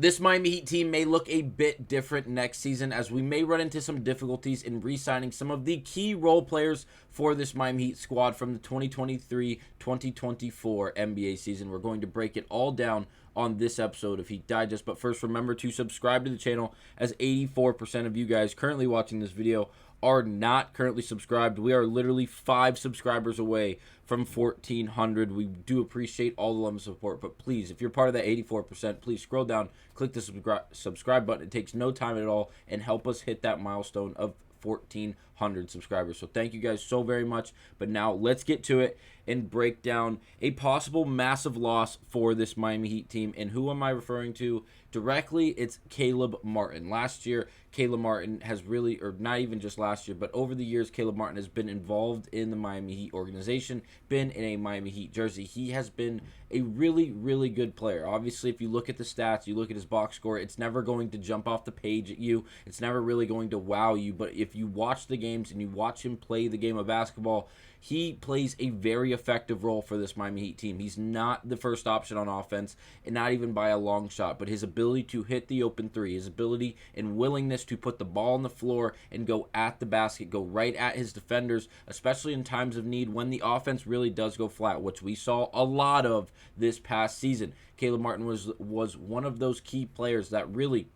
This Miami Heat team may look a bit different next season, as we may run into some difficulties in re-signing some of the key role players for this Miami Heat squad from the 2023-2024 NBA season. We're going to break it all down on this episode of Heat Digest. But first, remember to subscribe to the channel, as 84% of you guys currently watching this video are not currently subscribed. We are literally 5 subscribers away from 1,400. We do appreciate all the love and support, but please, if you're part of that 84%, please scroll down, click the subscribe button. It takes no time at all, and help us hit that milestone of 1,400 subscribers. So thank you guys so very much. But now let's get to it and break down a possible massive loss for this Miami Heat team. And who am I referring to directly? It's Caleb Martin. Last year, Caleb Martin has really, or not even just last year, but over the years, Caleb Martin has been involved in the Miami Heat organization, been in a Miami Heat jersey. He has been a really, really good player. Obviously, if you look at the stats, you look at his box score, it's never going to jump off the page at you. It's never really going to wow you. But if you watch the games and you watch him play the game of basketball, he plays a very effective role for this Miami Heat team. He's not the first option on offense, and not even by a long shot, but his ability to hit the open three, his ability and willingness to put the ball on the floor and go at the basket, go right at his defenders, especially in times of need when the offense really does go flat, which we saw a lot of this past season. Caleb Martin was one of those key players that really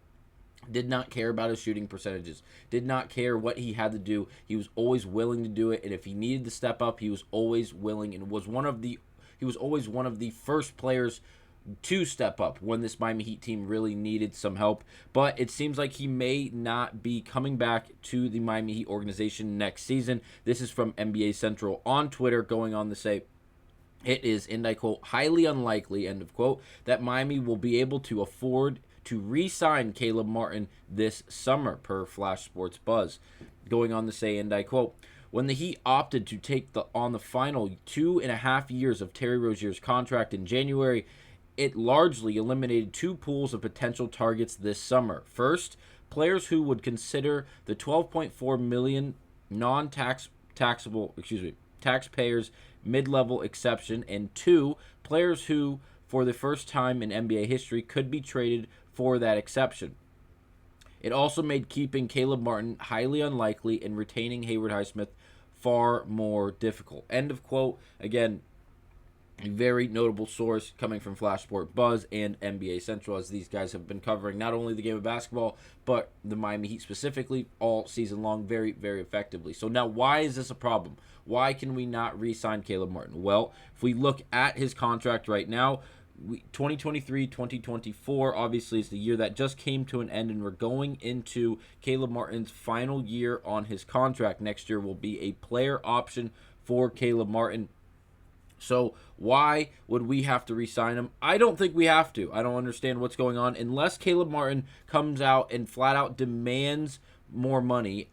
did not care about his shooting percentages, did not care what he had to do. He was always willing to do it, and if he needed to step up, he was always willing, and he was always one of the first players to step up when this Miami Heat team really needed some help. But it seems like he may not be coming back to the Miami Heat organization next season. This is from NBA Central on Twitter, going on to say, it is, and I quote, highly unlikely, end of quote, that Miami will be able to afford to re-sign Caleb Martin this summer, per Flash Sports Buzz. Going on to say, and I quote, when the Heat opted to take on the final 2.5 years of Terry Rozier's contract in January, it largely eliminated 2 pools of potential targets this summer. First, players who would consider the $12.4 million taxpayers mid-level exception, and 2, players who, for the first time in NBA history, could be traded for that exception. It also made keeping Caleb Martin highly unlikely and retaining Haywood Highsmith far more difficult. End of quote. Again, a very notable source coming from Flash Sport Buzz and NBA Central, as these guys have been covering not only the game of basketball, but the Miami Heat specifically all season long very, very effectively. So now, why is this a problem? Why can we not re-sign Caleb Martin? Well, if we look at his contract right now, 2023-2024 obviously is the year that just came to an end, and we're going into Caleb Martin's final year on his contract. Next year will be a player option for Caleb Martin. So why would we have to re-sign him? I don't think we have to. I don't understand what's going on. Unless Caleb Martin comes out and flat out demands more money,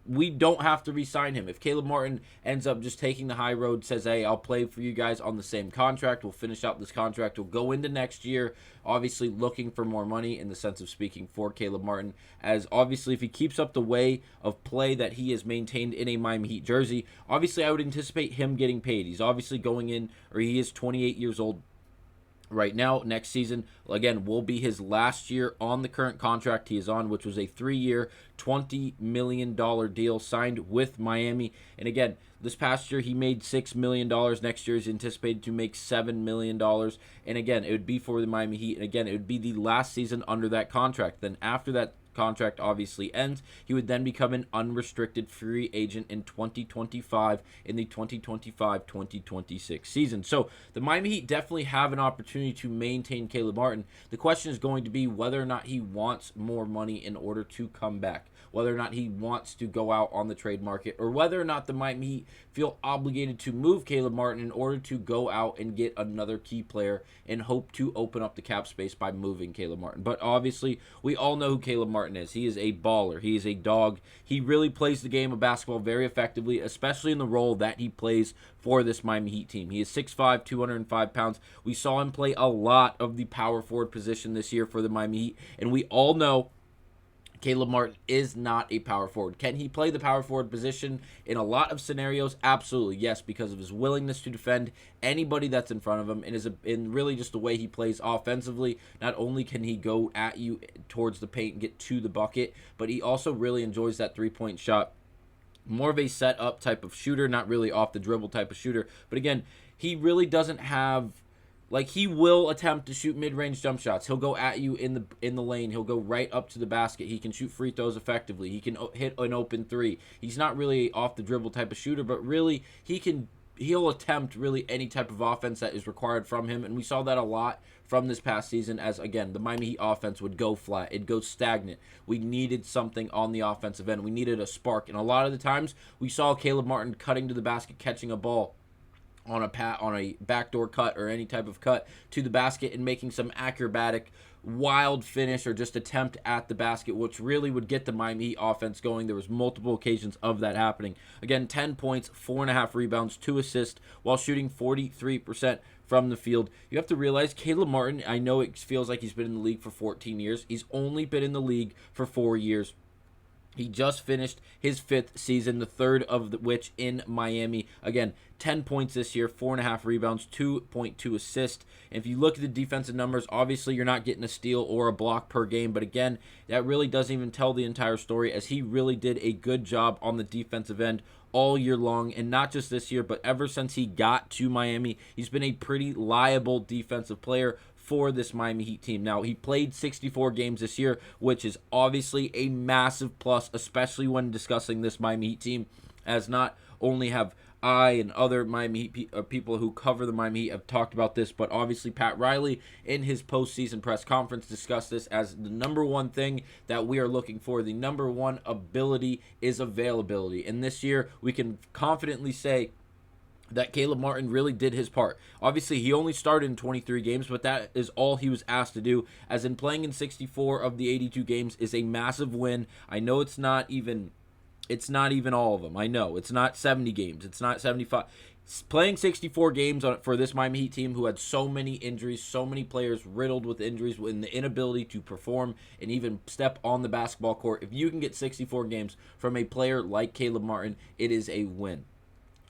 we don't have to re-sign him. If Caleb Martin ends up just taking the high road, says, hey, I'll play for you guys on the same contract, we'll finish out this contract, we'll go into next year, obviously looking for more money in the sense of speaking for Caleb Martin, as obviously if he keeps up the way of play that he has maintained in a Miami Heat jersey, obviously I would anticipate him getting paid. He's obviously he is 28 years old right now. Next season, again, will be his last year on the current contract he is on, which was a 3-year, $20 million deal signed with Miami. And again, this past year he made $6 million. Next year is anticipated to make $7 million. And again, it would be for the Miami Heat. And again, it would be the last season under that contract. Then after that contract obviously ends, he would then become an unrestricted free agent in 2025 in the 2025-2026 season. So the Miami Heat definitely have an opportunity to maintain Caleb Martin. The question is going to be whether or not he wants more money in order to come back, whether or not he wants to go out on the trade market, or whether or not the Miami Heat feel obligated to move Caleb Martin in order to go out and get another key player and hope to open up the cap space by moving Caleb Martin. But obviously, we all know who Caleb Martin is. He is a baller. He is a dog. He really plays the game of basketball very effectively, especially in the role that he plays for this Miami Heat team. He is 6'5", 205 pounds. We saw him play a lot of the power forward position this year for the Miami Heat, and we all know Caleb Martin is not a power forward. Can he play the power forward position in a lot of scenarios? Absolutely, yes, because of his willingness to defend anybody that's in front of him, and really just the way he plays offensively. Not only can he go at you towards the paint and get to the bucket, but he also really enjoys that three-point shot. More of a set-up type of shooter, not really off the dribble type of shooter. But again, he really doesn't have... Like, he will attempt to shoot mid-range jump shots. He'll go at you in the lane. He'll go right up to the basket. He can shoot free throws effectively. He can hit an open three. He's not really off the dribble type of shooter, but really he'll attempt really any type of offense that is required from him. And we saw that a lot from this past season as, again, the Miami Heat offense would go flat. It'd go stagnant. We needed something on the offensive end. We needed a spark. And a lot of the times we saw Caleb Martin cutting to the basket, catching a ball on a backdoor cut or any type of cut to the basket and making some acrobatic wild finish or just attempt at the basket, which really would get the Miami Heat offense going. There was multiple occasions of that happening. Again, 10 points, 4.5 rebounds, 2 assists, while shooting 43% from the field. You have to realize Caleb Martin, I know it feels like he's been in the league for 14 years. He's only been in the league for 4 years. He just finished his 5th season, the 3rd of which in Miami. Again, 10 points this year, 4.5 rebounds, 2.2 assists. And if you look at the defensive numbers, obviously you're not getting a steal or a block per game. But again, that really doesn't even tell the entire story, as he really did a good job on the defensive end all year long. And not just this year, but ever since he got to Miami, he's been a pretty liable defensive player for this Miami Heat team. Now, he played 64 games this year, which is obviously a massive plus, especially when discussing this Miami Heat team, as not only have I and other Miami Heat people who cover the Miami Heat have talked about this, but obviously Pat Riley in his postseason press conference discussed this as the number one thing that we are looking for. The number one ability is availability. And this year, we can confidently say that Caleb Martin really did his part. Obviously, he only started in 23 games, but that is all he was asked to do, as in playing in 64 of the 82 games is a massive win. I know it's not even all of them. I know it's not 70 games. It's not 75. Playing 64 games for this Miami Heat team who had so many injuries, so many players riddled with injuries, and the inability to perform and even step on the basketball court. If you can get 64 games from a player like Caleb Martin, it is a win.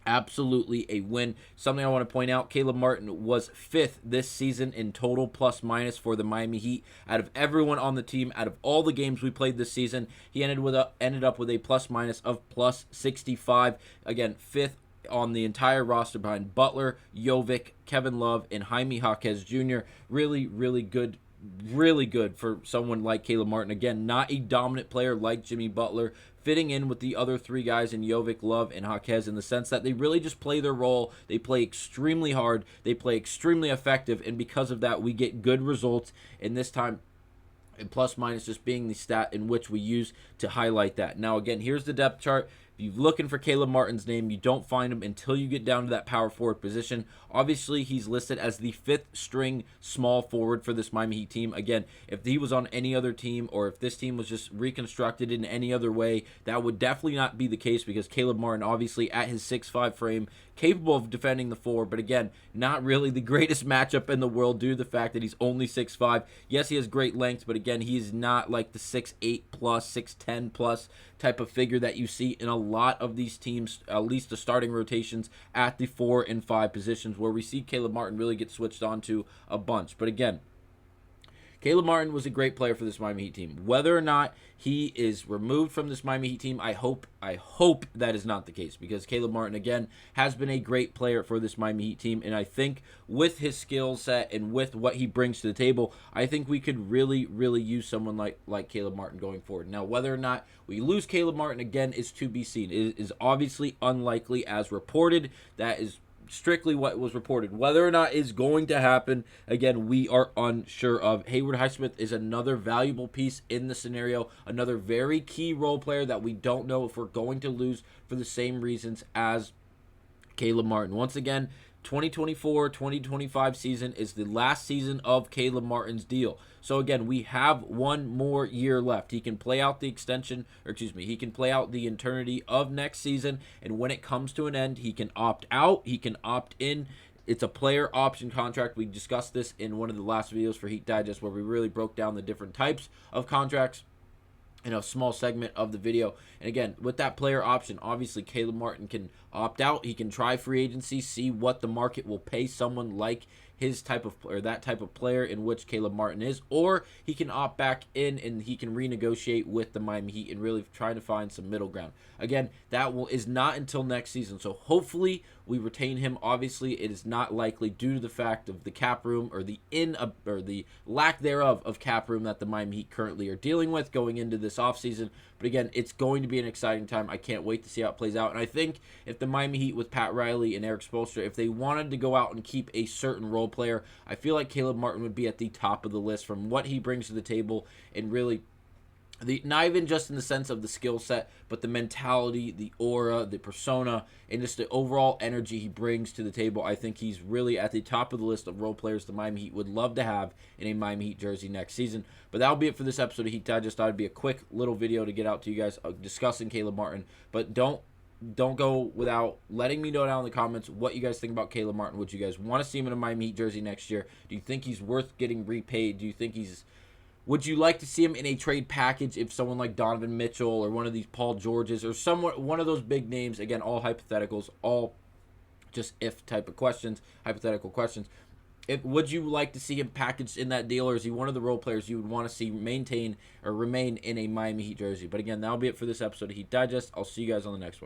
Absolutely a win. Something I want to point out, Caleb Martin was 5th this season in total plus minus for the Miami Heat. Out of everyone on the team, out of all the games we played this season, he ended up with a plus minus of plus 65. Again, 5th on the entire roster behind Butler, Jovic, Kevin Love, and Jaime Jaquez Jr. Really, really good. Really good for someone like Caleb Martin. Again, not a dominant player like Jimmy Butler, fitting in with the other 3 guys in Jovic, Love, and Jaquez, in the sense that they really just play their role. They play extremely hard. They play extremely effective, and because of that, we get good results. And this time, and plus minus just being the stat in which we use to highlight that. Now, again, here's the depth chart. If you're looking for Caleb Martin's name, you don't find him until you get down to that power forward position. Obviously, he's listed as the 5th string small forward for this Miami Heat team. Again, if he was on any other team, or if this team was just reconstructed in any other way, that would definitely not be the case, because Caleb Martin, obviously at his 6'5 frame, capable of defending the 4, but again, not really the greatest matchup in the world due to the fact that he's only 6'5. Yes, he has great length, but again, he's not like the 6'8 plus, 6'10 plus type of figure that you see in a lot of these teams, at least the starting rotations at the 4 and 5 positions, where we see Caleb Martin really get switched on to a bunch. But again, Caleb Martin was a great player for this Miami Heat team. Whether or not he is removed from this Miami Heat team, I hope that is not the case, because Caleb Martin, again, has been a great player for this Miami Heat team, and I think with his skill set and with what he brings to the table, I think we could really, really use someone like Caleb Martin going forward. Now, whether or not we lose Caleb Martin, again, is to be seen. It is obviously unlikely as reported. That is strictly what was reported. Whether or not is going to happen, again, we are unsure of. Haywood Highsmith is another valuable piece in the scenario, another very key role player that we don't know if we're going to lose for the same reasons as Caleb Martin. Once again, 2024-2025 season is the last season of Caleb Martin's deal. So again, we have one more year left. He can play out the extension, he can play out the eternity of next season, and when it comes to an end, he can opt out, he can opt in. It's a player option contract. We discussed this in one of the last videos for Heat Digest, where we really broke down the different types of contracts. in a small segment of the video. And again, with that player option, obviously Caleb Martin can opt out. He can try free agency, see what the market will pay someone like his type of, or that type of player in which Caleb Martin is, or he can opt back in and he can renegotiate with the Miami Heat and really try to find some middle ground. Again, that is not until next season, so hopefully we retain him. Obviously, it is not likely due to the fact of the cap room, or the lack thereof of cap room that the Miami Heat currently are dealing with going into this offseason. But again, it's going to be an exciting time. I can't wait to see how it plays out. And I think if the Miami Heat with Pat Riley and Eric Spoelstra, if they wanted to go out and keep a certain role player, I feel like Caleb Martin would be at the top of the list from what he brings to the table, and really not even just in the sense of the skill set, but the mentality, the aura, the persona, and just the overall energy he brings to the table. I think he's really at the top of the list of role players the Miami Heat would love to have in a Miami Heat jersey next season. But that'll be it for this episode of Heat Digest. I just thought it'd be a quick little video to get out to you guys discussing Caleb Martin. But don't go without letting me know down in the comments what you guys think about Caleb Martin. Would you guys want to see him in a Miami Heat jersey next year? Do you think he's worth getting repaid? Do you think would you like to see him in a trade package if someone like Donovan Mitchell or one of these Paul Georges or one of those big names, again, all hypotheticals, all just if type of questions, hypothetical questions. Would you like to see him packaged in that deal, or is he one of the role players you would want to see maintain or remain in a Miami Heat jersey? But again, that'll be it for this episode of Heat Digest. I'll see you guys on the next one.